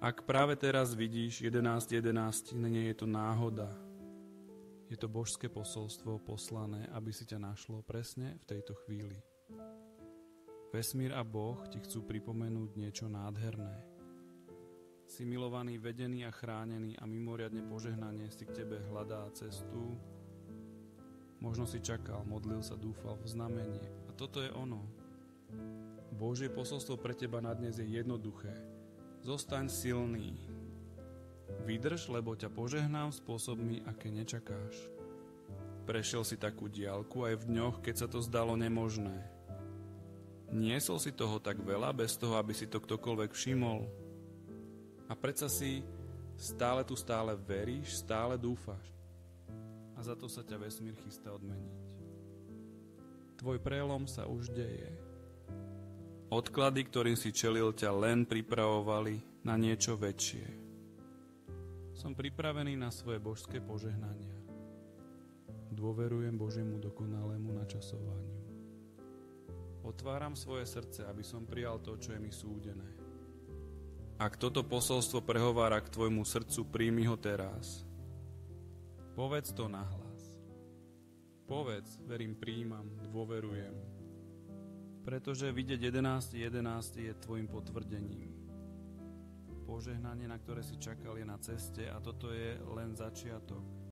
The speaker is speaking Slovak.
Ak práve teraz vidíš 11.11, nie je to náhoda. Je to božské posolstvo poslané, aby si ťa našlo presne v tejto chvíli. Vesmír a Boh ti chcú pripomenúť niečo nádherné. Si milovaný, vedený a chránený a mimoriadne požehnanie si k tebe hľadá cestu. Možno si čakal, modlil sa, dúfal v znamenie. A toto je ono. Božie posolstvo pre teba na dnes je jednoduché. Zostaň silný. Vydrž, lebo ťa požehnám spôsobmi, aké nečakáš. Prešiel si takú diaľku aj v dňoch, keď sa to zdalo nemožné. Niesol si toho tak veľa, bez toho, aby si to ktokoľvek všimol. A predsa si stále veríš, stále dúfaš. A za to sa ťa vesmír chystá odmeniť. Tvoj prelom sa už deje. Odklady, ktorým si čelil, ťa len pripravovali na niečo väčšie. Som pripravený na svoje božské požehnania. Dôverujem Božiemu dokonalému načasovaniu. Otváram svoje srdce, aby som prijal to, čo je mi súdené. Ak toto posolstvo prehovára k tvojmu srdcu, príjmi ho teraz. Povedz to nahlas. Povedz, verím, prijímam, dôverujem. Pretože vidieť 11.11 je tvojim potvrdením. Požehnanie, na ktoré si čakal, je na ceste a toto je len začiatok.